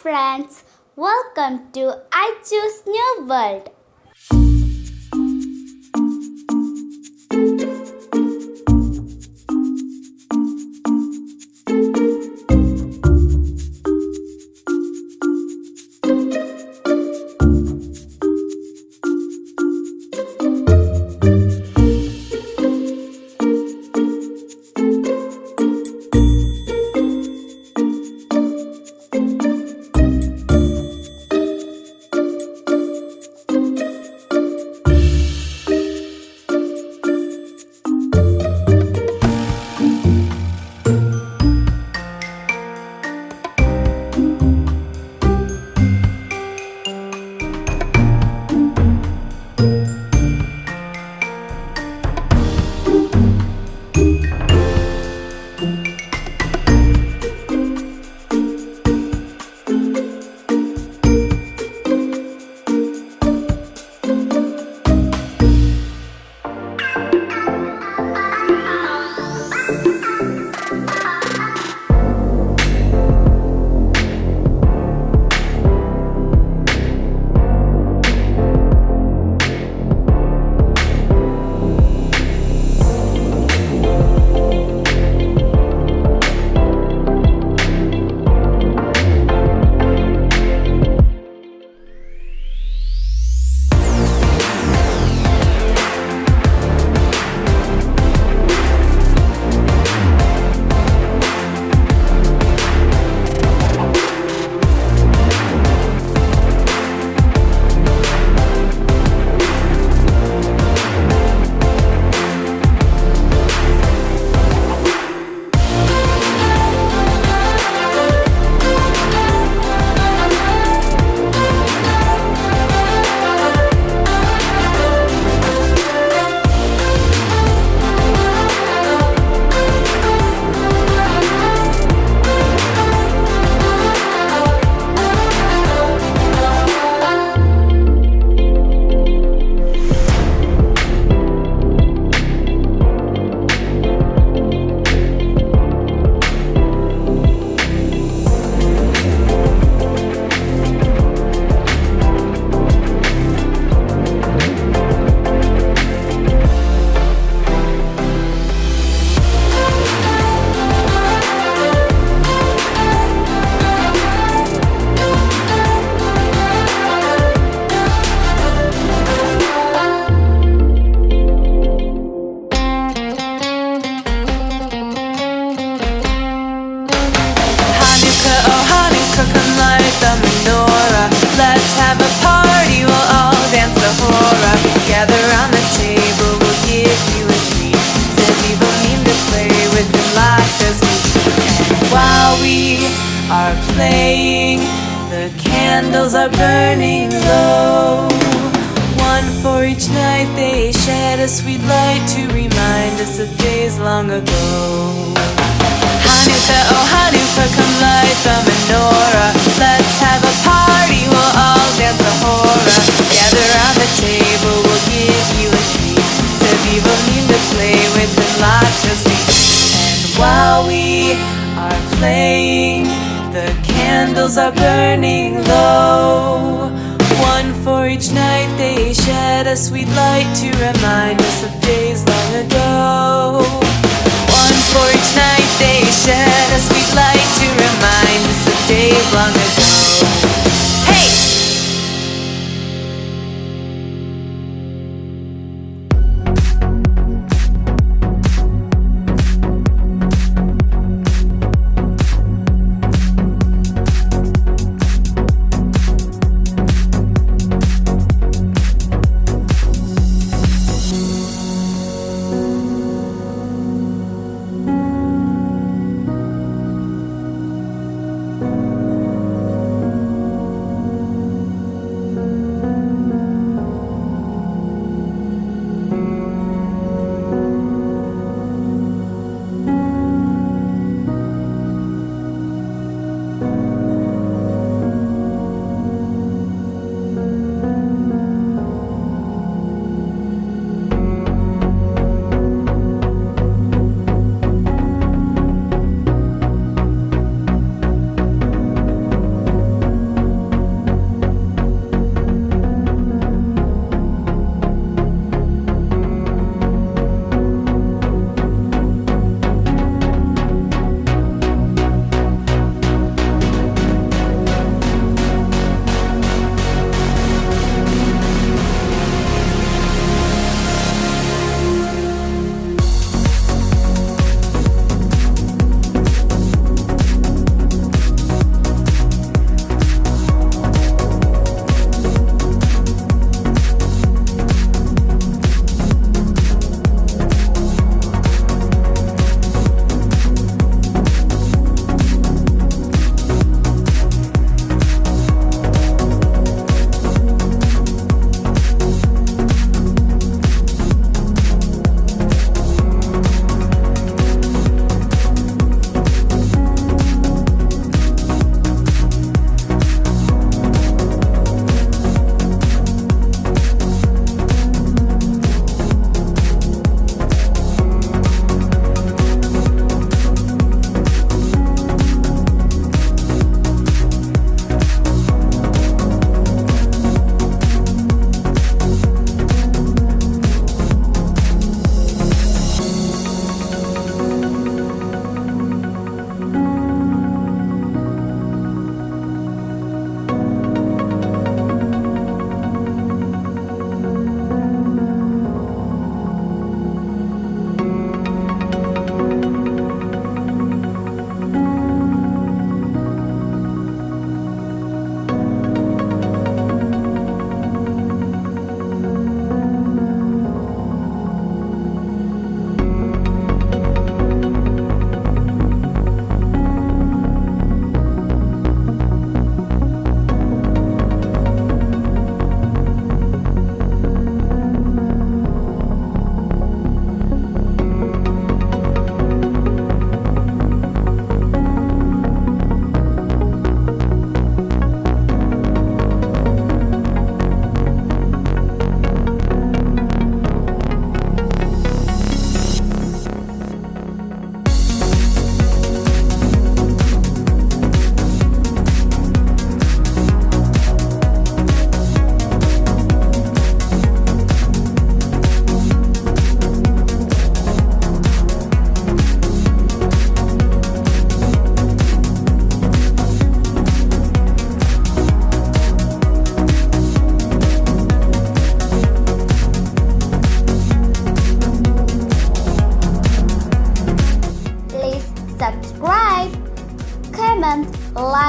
friends, welcome to I Choose New World. Let's have a party, we'll all dance the hora. Gather round the table, we'll give you a treat. Said people mean to play with the life as we see. And while we are playing, the candles are burning low. One for each night, they shed a sweet light to remind us of days long ago. Hanukkah, oh Hanukkah, come light the menorah. Let's have a party, we'll all dance the hora. Gather round the table, we'll give you a treat. Said people need to play with the light just we. And while we are playing, the candles are burning low. One for each night, they shed a sweet light to remind us of days long ago. One for each night, they shed a sweet light to remind us of days long ago. Hey!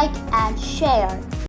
like and share.